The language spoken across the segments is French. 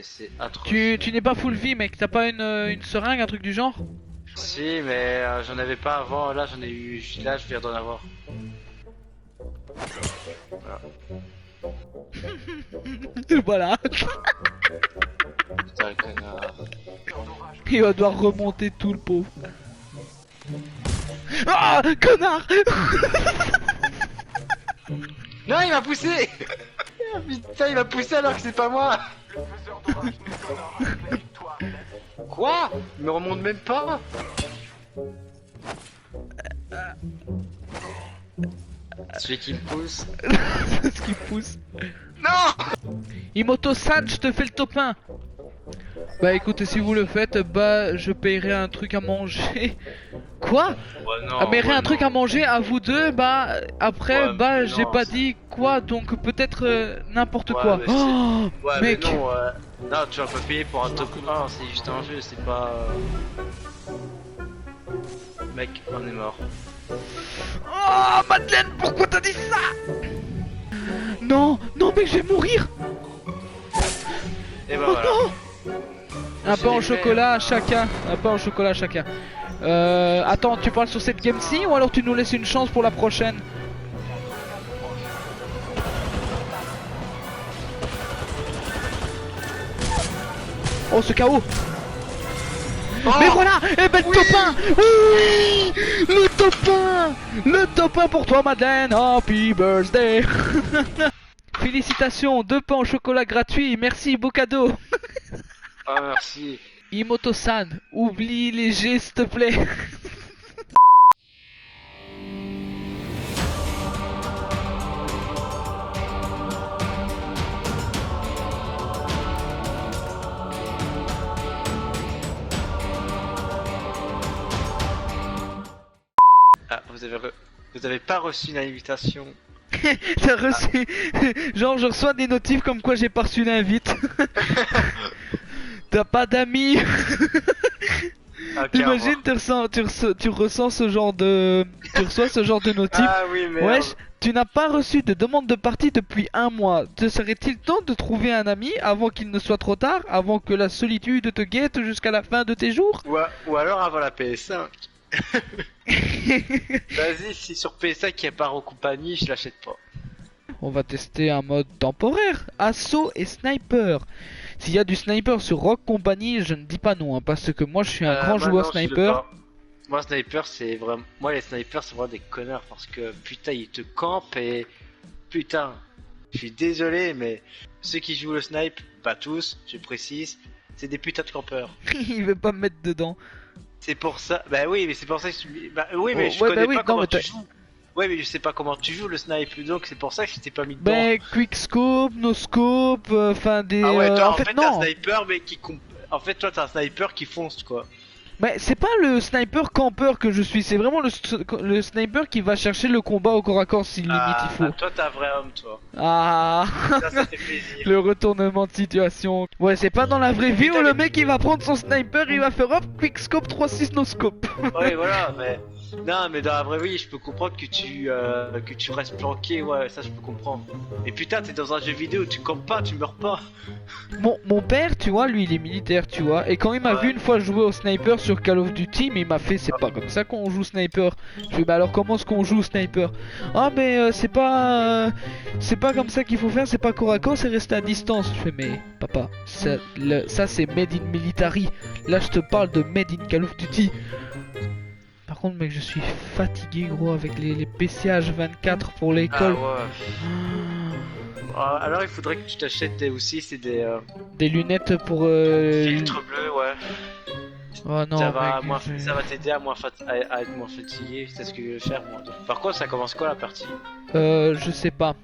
C'est atroce. Tu n'es pas full vie, mec. T'as pas une seringue, un truc du genre? Si, mais j'en avais pas avant. Là, j'en ai eu. Là, je viens d'en avoir. Voilà. Voilà. Putain, connard. Il va devoir remonter tout le pauvre. Ah, connard. Non, il m'a poussé. Ah, putain, il m'a poussé alors que c'est pas moi. Quoi? Il me remonte même pas. Celui qui me pousse. C'est ce qui pousse. Non. Imoto-san, je te fais le top 1. Bah écoutez, si vous le faites, bah je payerai un truc à manger. Quoi? Ouais, non, Ah, mais ouais, un truc non. à manger à vous deux, bah après, Ouais, bah mais j'ai non, pas c'est- dit quoi, donc peut-être n'importe Ouais, quoi. mais Oh, Ouais, mec. mais non, non, tu vas pas payer pour un top 1, c'est juste un jeu, c'est pas. Mec, on est mort. Oh, Madeleine, pourquoi t'as dit ça? Non, non, mec, je vais mourir. Et bah Oh voilà. non. Un pain au chocolat chacun. Un pain au chocolat chacun. Attends, tu parles sur cette game-ci ou alors tu nous laisses une chance pour la prochaine? Oh, ce chaos. Oh, Mais voilà. Eh ben le top 1. Oui. Le top 1. Le top 1 pour toi, Madeleine. Happy birthday. Félicitations, 2 pains au chocolat gratuits. Merci, beau cadeau. Ah, merci. Imoto-san, oublie les G s'il te plaît. Ah, vous avez pas reçu une invitation. T'as reçu... Genre je reçois des notifs comme quoi j'ai pas reçu l'invite. T'as pas d'amis. Ah, T'imagines, tu ressens ce genre de... Tu reçois ce genre de notif. Ah oui, mais. Wesh, tu n'as pas reçu de demande de partie depuis 1 mois. Te serait-il temps de trouver un ami avant qu'il ne soit trop tard, avant que la solitude te guette jusqu'à la fin de tes jours? Ou alors avant la PS5. Vas-y, si sur PS5 il y a pas en compagnie, je l'achète pas. On va tester un mode temporaire, assaut et sniper. S'il y a du sniper sur Rock Company, je ne dis pas non, hein, parce que moi je suis un grand Moi, joueur non, je le sniper. pas. Moi, sniper, c'est vraiment. Moi, les snipers, c'est vraiment des connards parce que putain, ils te campent et. Putain, je suis désolé, mais ceux qui jouent le snipe, pas tous, je précise, c'est des putains de campeurs. Il veut pas me mettre dedans. C'est pour ça. Bah oui, mais c'est pour ça que je. Bah oui, mais Oh, je ouais, connais bah oui, pas non, comment mais tu t'as- joues. Ouais, mais je sais pas comment tu joues le snipe, donc c'est pour ça que je t'ai pas mis dedans. Ben, quick scope, no scope, enfin des. Ah ouais, toi, en fait, t'es non. un sniper, mais En fait, toi, t'es un sniper qui fonce, quoi. Mais c'est pas le sniper campeur que je suis, c'est vraiment le sniper qui va chercher le combat au corps à corps si limite il faut. Toi, t'es un vrai homme, toi. Ah, Ça fait plaisir. le retournement de situation. Ouais, c'est pas dans la vraie vie où le mec il va prendre son sniper, il va faire hop, quick scope 3-6 no scope. Ouais, voilà, mais. Non, mais dans la vraie vie, je peux comprendre que tu restes planqué, ouais, ça je peux comprendre. Et putain, t'es dans un jeu vidéo, tu campes pas, tu meurs pas. Mon père, tu vois, lui il est militaire, tu vois, et quand il m'a Ouais. vu une fois jouer au sniper sur Call of Duty, mais il m'a fait c'est pas comme ça qu'on joue sniper. Je lui ai dit, bah alors comment est-ce qu'on joue sniper? Ah mais c'est pas comme ça qu'il faut faire, c'est pas corps à corps, c'est rester à distance. Je fais mais papa, ça c'est made in military. Là je te parle de made in Call of Duty. Par contre mec, je suis fatigué gros avec les PCH 24 pour l'école. Alors il faudrait que tu t'achètes aussi, c'est des Des lunettes pour filtres bleus, ouais. Oh non, mec, ça va t'aider à, à être moins fatigué, c'est ce que je vais faire moi. Par contre, ça commence quoi la partie? je sais pas.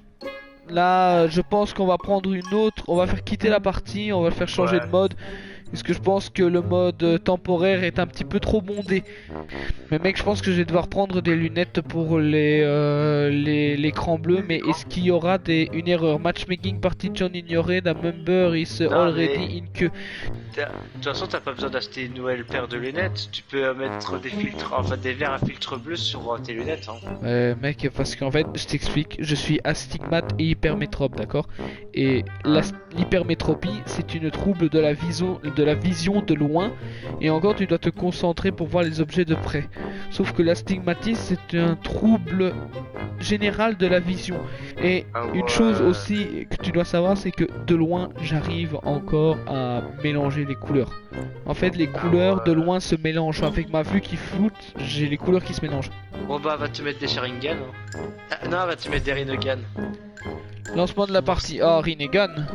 Là, je pense qu'on va prendre une autre. On va faire quitter la partie. On va le faire changer Ouais. de mode. Parce que je pense que le mode temporaire est un petit peu trop bondé. Mais mec, je pense que je vais devoir prendre des lunettes pour l'écran bleu. Mais est-ce qu'il y aura une erreur? Matchmaking partition ignorée, the member is already in queue. De toute façon, t'as pas besoin d'acheter une nouvelle paire de lunettes. Tu peux mettre des filtres, enfin des verres à filtre bleu sur tes lunettes. Hein. Mec, parce qu'en fait, je t'explique, je suis astigmate et hypermétrope, d'accord? Et l'hypermétropie, c'est une trouble de la vision de loin. Et encore, tu dois te concentrer pour voir les objets de près. Sauf que l'astigmatisme, c'est un trouble général de la vision. Et une chose aussi que tu dois savoir, c'est que de loin, j'arrive encore à mélanger les couleurs. En fait, les couleurs de loin se mélangent. Avec ma vue qui floute, j'ai les couleurs qui se mélangent. Bon bah, va te mettre des Sharingan. Non, va te mettre des Rinnegan. Lancement de la partie. Ah, Rinnegan.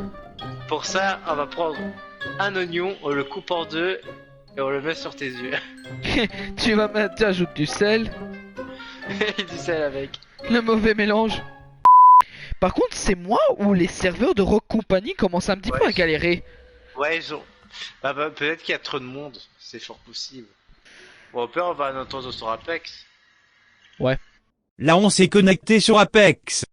Pour ça, on va prendre un oignon, on le coupe en deux et on le met sur tes yeux. Tu ajoutes du sel. Et du sel avec. Le mauvais mélange. Par contre, c'est moi ou les serveurs de Rock Company commencent un petit peu à galérer. Ouais, ils ont. Bah, peut-être qu'il y a trop de monde, c'est fort possible. Bon, au pire, on va en entendre sur Apex. Ouais. Là, on s'est connecté sur Apex.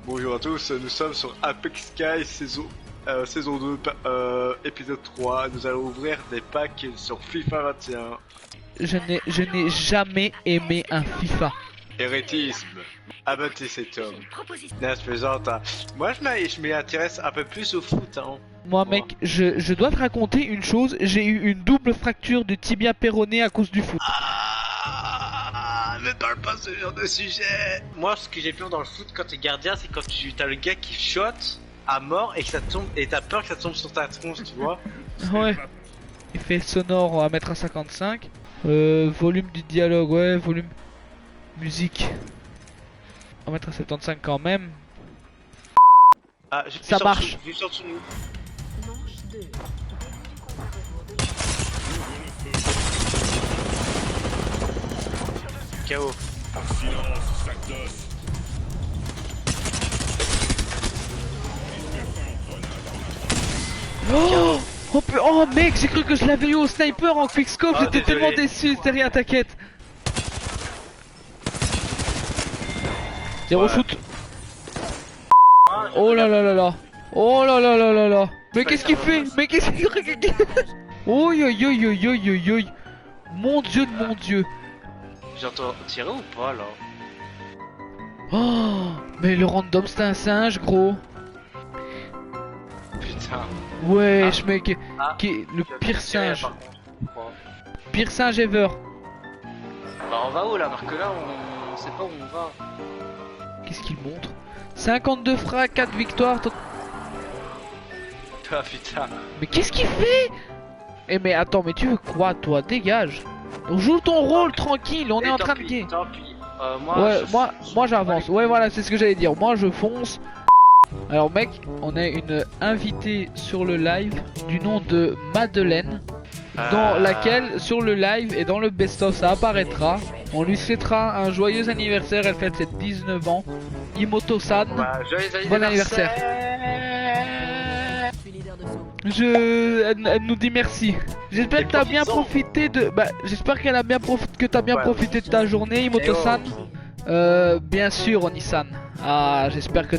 Bonjour à tous, nous sommes sur Apex Sky saison 2, épisode 3. Nous allons ouvrir des packs sur FIFA 21. Je n'ai jamais aimé un FIFA. Hérétisme. Abatté cet homme. Non, je plaisante, hein. Moi, je m'y intéresse un peu plus au foot. Hein. Moi, mec, je dois te raconter une chose. J'ai eu une double fracture du tibia péroné à cause du foot. Ne parle pas ce genre de sujet. Moi, ce que j'ai peur dans le foot quand t'es gardien, c'est quand t'as le gars qui shot à mort et que ça tombe, et t'as peur que ça tombe sur ta tronche, tu vois. Ouais. Effet sonore, on va mettre à 55. Volume du dialogue, ouais, volume. Musique. On va mettre à 75 quand même. Ah, ça marche. KO. Oh mec, j'ai cru que je l'avais eu au sniper en quickscope, j'étais tellement déçu, c'était rien, t'inquiète. Zéro shoot. Oh là là là là. Oh là là là là là. Mais qu'est-ce qu'il fait? Mais qu'est-ce qu'il fait? Oh yo yo yo yo yo yo. Mon dieu de mon dieu. J'entends tirer ou pas là? Oh, mais le random c'est un singe gros. Putain. Wesh mec, qui est le pire singe. Pire singe ever. Bah on va où là? Marque là, on sait pas où on va. Qu'est-ce qu'il montre? 52 frags, 4 victoires. Ah putain. Mais qu'est-ce qu'il fait? Eh mais attends, mais tu veux quoi toi? Dégage. Joue ton rôle tranquille, on est en train de gagner. Ouais, moi j'avance. Ouais voilà, c'est ce que j'allais dire. Moi je fonce. Alors mec, on a une invitée sur le live du nom de Madeleine, dans laquelle sur le live et dans le best-of ça apparaîtra. On lui souhaitera un joyeux anniversaire, elle fête ses 19 ans. Imoto-san, bon anniversaire. Elle nous dit merci. J'espère que t'as bien profité de. J'espère qu'elle a bien que t'as bien profité de ta journée, Imoto-san. Bien sûr, Onisan. Ah, j'espère que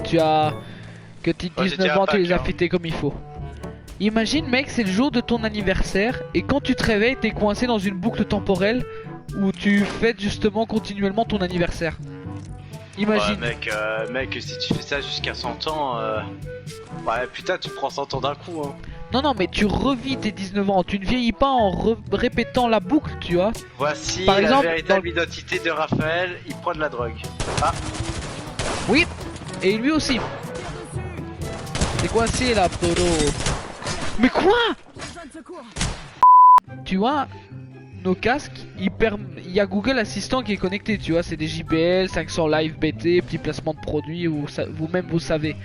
que tes 19 ans tu les as fêtés comme il faut. Imagine, mec, c'est le jour de ton anniversaire et quand tu te réveilles, t'es coincé dans une boucle temporelle où tu fêtes justement continuellement ton anniversaire. Imagine. Ouais, mec, si tu fais ça jusqu'à 100 ans, ouais, putain, tu prends 100 ans d'un coup, hein. Non, mais tu revis tes 19 ans, tu ne vieillis pas en répétant la boucle, tu vois. Voici par exemple, la véritable identité de Raphaël, il prend de la drogue. Ah. Oui, et lui aussi. C'est coincé là, Polo. Mais quoi? Tu vois, nos casques, il y a Google Assistant qui est connecté, tu vois, c'est des JBL, 500 Live BT, petit placement de produits, vous-même vous savez.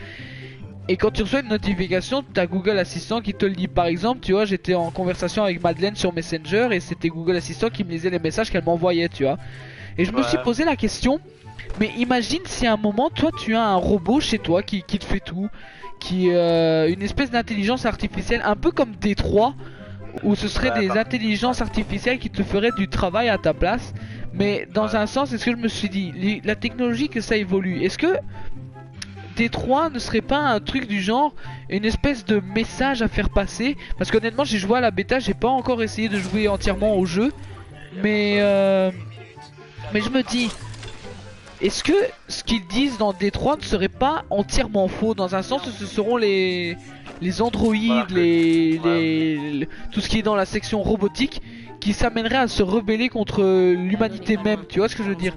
Et quand tu reçois une notification, tu as Google Assistant qui te le dit. Par exemple, tu vois, j'étais en conversation avec Madeleine sur Messenger et c'était Google Assistant qui me lisait les messages qu'elle m'envoyait, tu vois. Et je me suis posé la question, Mais imagine si à un moment, toi, tu as un robot chez toi qui te fait tout, qui une espèce d'intelligence artificielle, un peu comme Détroit, où ce serait des intelligences artificielles qui te feraient du travail à ta place. Mais dans un sens, est-ce que je me suis dit, la technologie que ça évolue, est-ce que Détroit ne serait pas un truc du genre, une espèce de message à faire passer? Parce qu'honnêtement, j'ai joué à la bêta, j'ai pas encore essayé de jouer entièrement au jeu, mais je me dis, est-ce que ce qu'ils disent dans Détroit ne serait pas entièrement faux, dans un sens où ce seront les androïdes, tout ce qui est dans la section robotique qui s'amènerait à se rebeller contre l'humanité même, tu vois ce que je veux dire?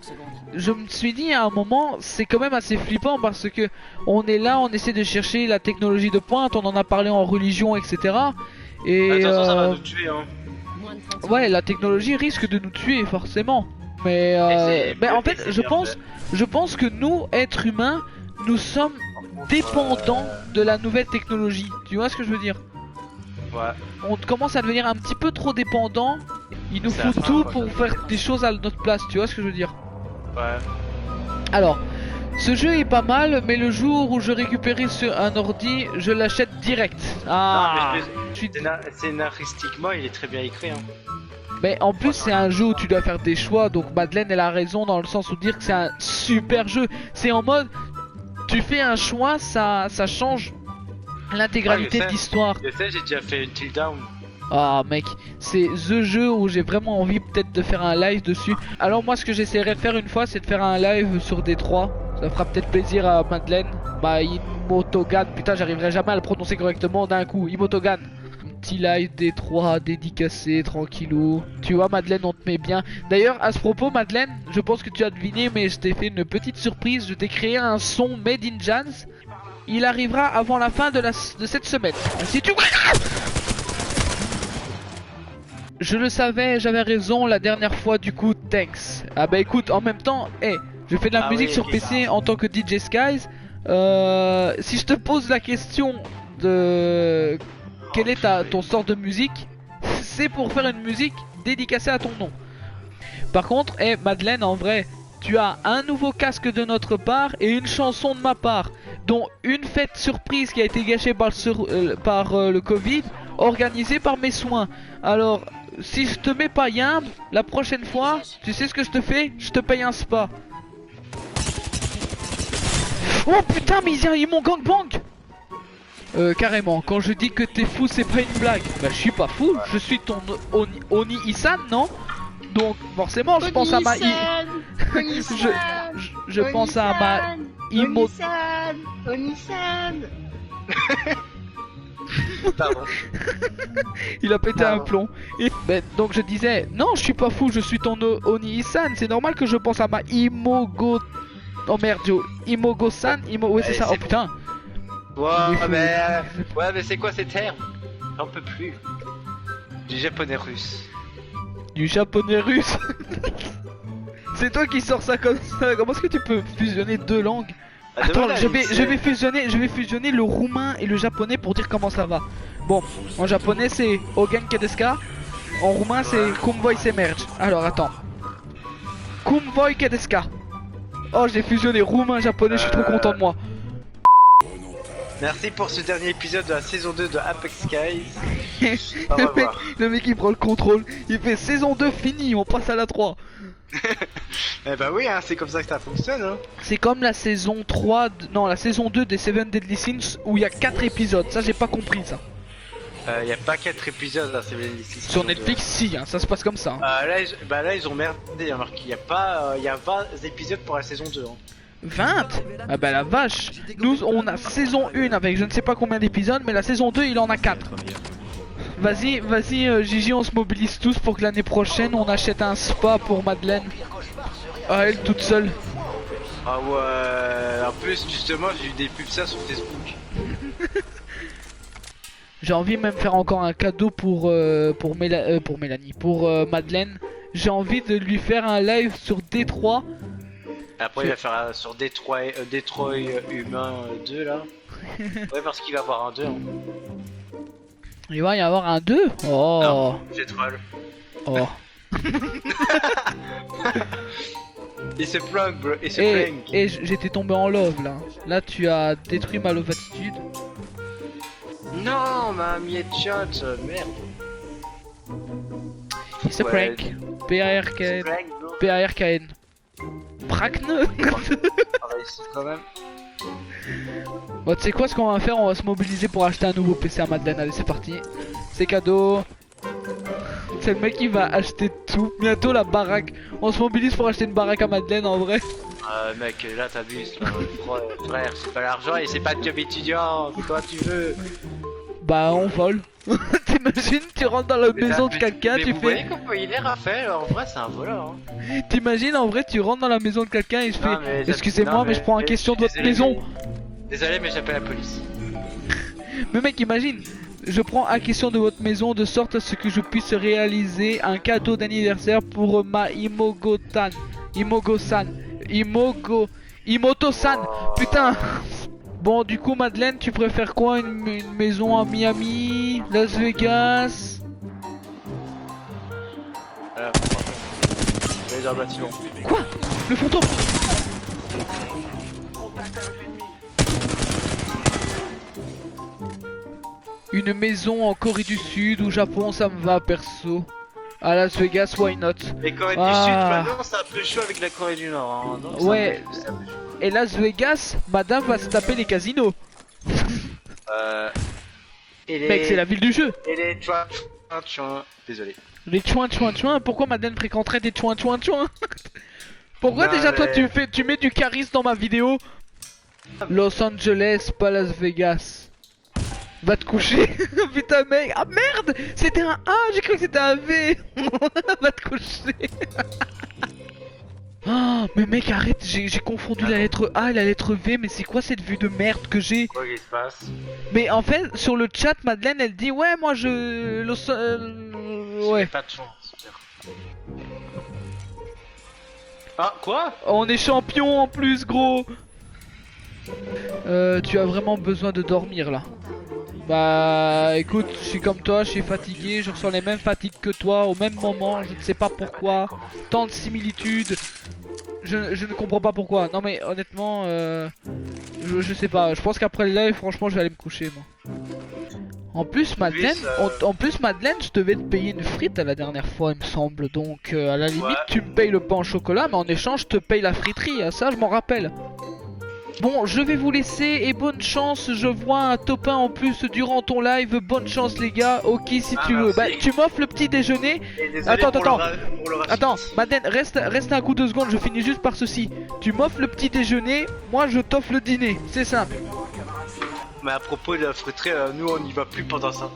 Je me suis dit à un moment, c'est quand même assez flippant parce que on est là, on essaie de chercher la technologie de pointe, on en a parlé en religion, etc. Et De toute façon, ça va nous tuer, hein. ouais, la technologie risque de nous tuer forcément. Mais en fait, je pense que nous, êtres humains, nous sommes dépendants de la nouvelle technologie. Tu vois ce que je veux dire? Ouais. On commence à devenir un petit peu trop dépendant. Il nous faut tout pour faire des choses à notre place. Tu vois ce que je veux dire? Ouais. Alors, ce jeu est pas mal, mais le jour où je récupérais sur un ordi, je l'achète direct. Ah, scénaristiquement, il est très bien écrit, hein. Mais en plus c'est un jeu où tu dois faire des choix, donc Madeleine elle a raison dans le sens où dire que c'est un super jeu. C'est en mode, tu fais un choix, ça change l'intégralité de l'histoire. Je sais, j'ai déjà fait Until Dawn. Ah mec, c'est the jeu où j'ai vraiment envie peut-être de faire un live dessus. Alors moi ce que j'essaierai de faire une fois, c'est de faire un live sur Détroit. Ça fera peut-être plaisir à Madeleine. Bah Imotogan, putain j'arriverai jamais à le prononcer correctement d'un coup. Imotogan. Petit live Détroit dédicacé, tranquillou. Tu vois Madeleine, on te met bien. D'ailleurs à ce propos Madeleine, je pense que tu as deviné, mais je t'ai fait une petite surprise. Je t'ai créé un son Made in Jazz. Il arrivera avant la fin de cette semaine. Si tu... Je le savais, j'avais raison la dernière fois, du coup, thanks. Ah bah écoute, en même temps, je fais de la musique sur PC en tant que DJ Skies. Si je te pose la question de quel est ton sort de musique, c'est pour faire une musique dédicacée à ton nom. Par contre, Madeleine, en vrai, tu as un nouveau casque de notre part et une chanson de ma part, dont une fête surprise qui a été gâchée par le Covid, organisée par mes soins. Alors, si je te mets pas Yimb, la prochaine fois, tu sais ce que je te fais? Je te paye un spa. Oh putain, mais ils m'ont gangbang. Carrément, quand je dis que t'es fou, c'est pas une blague. Bah je suis pas fou, je suis ton Oni-Isan, non? Donc forcément je pense à ma je pense à ma Oni-san. Pardon. Il a pété un plomb. Donc je disais, non je suis pas fou, je suis ton Oni-Isan. C'est normal que je pense à ma Imogo... Oh merde, Imogo-san. Ouais c'est ça, oh putain. Ouais mais c'est quoi ces termes? J'en peux plus. Du japonais russe. Du japonais russe. C'est toi qui sors ça comme ça. Comment est-ce que tu peux fusionner deux langues? Attends, je vais fusionner le roumain et le japonais pour dire comment ça va. Bon, en japonais c'est Ogen Kedeska. En roumain c'est Kumvoy Semerge. Alors attends. Kumvoy Kedeska. Oh j'ai fusionné roumain japonais, je suis trop content de moi. Merci pour ce dernier épisode de la saison 2 de Apex Skies. le mec il prend le contrôle, il fait saison 2 fini, on passe à la 3. Eh bah oui, hein, c'est comme ça que ça fonctionne. Hein. C'est comme la saison 3, non la saison 2 des Seven Deadly Sins où il y a 4 épisodes, ça j'ai pas compris ça. Y a pas 4 épisodes là, Seven Deadly Sins. Sur Netflix si, hein, ça se passe comme ça. Hein. Là ils ont merdé, hein, Marc, il y a 20 épisodes pour la saison 2. Hein. 20? Ah bah la vache. Nous on a saison 1 avec je ne sais pas combien d'épisodes, mais la saison 2 il en a 4. Vas-y Gigi, on se mobilise tous pour que l'année prochaine on achète un spa pour Madeleine. Ah elle toute seule. Ah ouais, en plus justement j'ai eu des pubs ça sur Facebook. J'ai envie de même faire encore un cadeau pour Mélanie, pour Madeleine. J'ai envie de lui faire un live sur Détroit. Après il va faire sur Detroit Humain 2 là. Ouais parce qu'il va avoir un 2 hein. Il va y avoir un 2? Oh non, j'ai troll. Oh. Il se planque, bro. Il se Et, planque. et j'étais tombé en love là. Là tu as détruit ma love attitude. Non, ma miette shot, merde. Il se Ouais. prank. Il P-A-R-K-N. se planque, bro. P-A-R-K-N. Prakne. On va essayer quand même. Bon, tu sais quoi, ce qu'on va faire, on va se mobiliser pour acheter un nouveau PC à Madeleine. Allez, c'est parti. C'est cadeau. C'est le mec qui va acheter tout. Bientôt la baraque. On se mobilise pour acheter une baraque à Madeleine en vrai. Mec, là t'abuses, là. Frère, c'est pas l'argent et c'est pas de job étudiant. Toi tu veux. Bah, on vole. T'imagines, tu rentres dans la maison de quelqu'un, mais tu vous fais. voyez comment il est, Raphaël? En vrai, c'est un voleur. Hein. T'imagines, en vrai, tu rentres dans la maison de quelqu'un et je Non, fais. mais Excusez-moi, non, mais je prends en mais question de je suis votre maison. Désolé, mais j'appelle la police. Mais mec, imagine, je prends acquisition de votre maison de sorte à ce que je puisse réaliser un cadeau d'anniversaire pour ma Imogotan. Imoto-san. Putain. Bon, du coup, Madeleine, tu préfères quoi, une maison à Miami, Las Vegas? Voilà, je vais aller dans le bâtiment. Quoi? Le fantôme? Une maison en Corée du Sud ou Japon, ça me va perso. À Las Vegas, why not? Les Corées du Ah. Sud, maintenant c'est un peu chaud avec la Corée du Nord. Hein. Donc, Ouais. c'est un peu chaud. Et Las Vegas, madame va se taper les casinos. Et les... Mec, c'est la ville du jeu. Et les chouin. Désolé. Les chouin. Pourquoi madame fréquenterait des chouin? Pourquoi Non, déjà toi mais- tu mets du charisme dans ma vidéo? Los Angeles, pas Las Vegas. Va te coucher. Putain mec. Ah merde. C'était un A, j'ai cru que c'était un V. Va te coucher. Ah mais mec arrête, j'ai confondu la lettre A et la lettre V, mais c'est quoi cette vue de merde que j'ai? Quoi qu'il se passe? Mais en fait sur le chat Madeleine elle dit ouais moi je... Ouais. Pas de chance. Ah, quoi? On est champion en plus gros. Tu as vraiment besoin de dormir là. Bah écoute, je suis comme toi, je suis fatigué, je ressens les mêmes fatigues que toi au même moment, je ne sais pas pourquoi. Tant de similitudes. Je ne comprends pas pourquoi. Non mais honnêtement, je sais pas, je pense qu'après le live, franchement je vais aller me coucher moi. En plus Madeleine, en plus Madeleine, je devais te payer une frite à la dernière fois il me semble. Donc à la limite Ouais. tu me payes le pain au chocolat, mais en échange je te paye la friterie, ça je m'en rappelle. Bon, je vais vous laisser et bonne chance. Je vois un top 1 en plus durant ton live. Bonne chance, les gars. Ok, si Ah, tu veux. merci. Bah, tu m'offres le petit déjeuner. Et désolé Attends, pour attends. pour le raciste. Attends, Madeleine, reste un coup de seconde. Je finis juste par ceci. Tu m'offres le petit déjeuner. Moi, je t'offre le dîner. C'est simple. Mais à propos de la friterie, nous on n'y va plus pendant un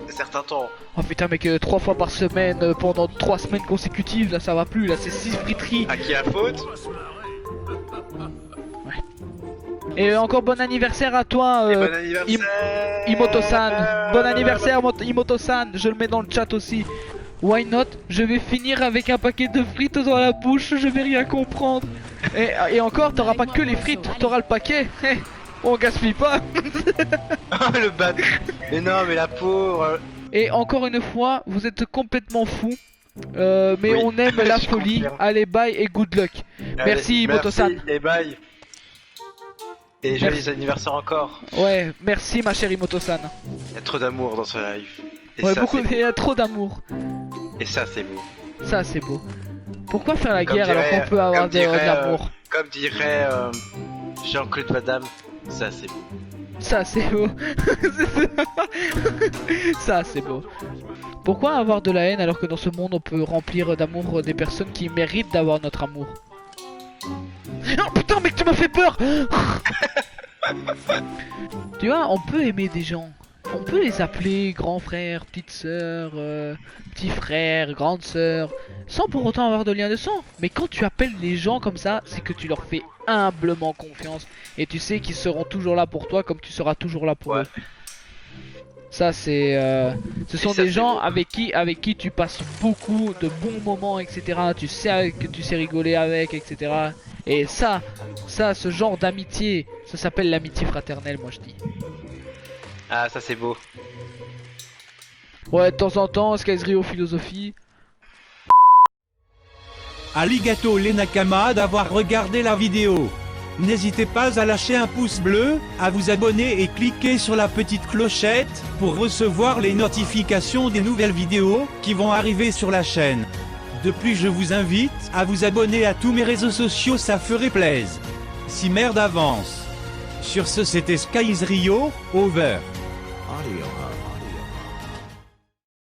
certain temps. Oh putain, mec, 3 fois par semaine pendant 3 semaines consécutives. Là, ça va plus. Là, c'est 6 friteries. À qui la faute? Et encore bon anniversaire à toi. Et bon anniversaire Imoto-san, bon anniversaire Imoto-san, je le mets dans le chat aussi. Why not? Je vais finir avec un paquet de frites dans la bouche, je vais rien comprendre. Et encore, t'auras pas que les frites, t'auras le paquet. On gaspille pas. Oh le bad. Mais non, mais la pauvre. Et encore une fois, vous êtes complètement fous. Mais Oui. on aime la Je folie. confirme. Allez, bye et good luck. Merci, Imoto-san. Merci et bye. Et joyeux anniversaire encore. Ouais, merci ma chère Imoto-san. Il y a trop d'amour dans ce live. Et Ouais, ça, beaucoup, c'est il y a trop d'amour. beau. Et ça c'est beau. Ça, c'est beau. Pourquoi faire la Comme guerre alors dirait- qu'on peut avoir comme de dirait, l'amour? Comme dirait Jean-Claude Van Damme, ça c'est beau. Ça c'est beau. Ça c'est beau. Pourquoi avoir de la haine alors que dans ce monde on peut remplir d'amour des personnes qui méritent d'avoir notre amour? Oh putain mec tu m'as fait peur. Tu vois on peut aimer des gens. On peut les appeler grands frères, petites sœurs, petits frères, grandes sœurs, sans pour autant avoir de lien de sang. Mais quand tu appelles les gens comme ça, c'est que tu leur fais humblement confiance. Et tu sais qu'ils seront toujours là pour toi comme tu seras toujours là pour Ouais. eux. Ça c'est... ce sont ça, des c'est gens beau. avec qui tu passes beaucoup de bons moments, etc. Tu sais que tu sais rigoler avec, etc. Et ça, ce genre d'amitié, ça s'appelle l'amitié fraternelle, moi je dis. Ah ça c'est beau. Ouais, de temps en temps, Sky's Rio philosophie. Arigato les Nakama d'avoir regardé la vidéo. N'hésitez pas à lâcher un pouce bleu, à vous abonner et cliquer sur la petite clochette pour recevoir les notifications des nouvelles vidéos qui vont arriver sur la chaîne. De plus, je vous invite à vous abonner à tous mes réseaux sociaux, ça ferait plaisir. Si merde avance. Sur ce, c'était Skies Rio, over. Audio.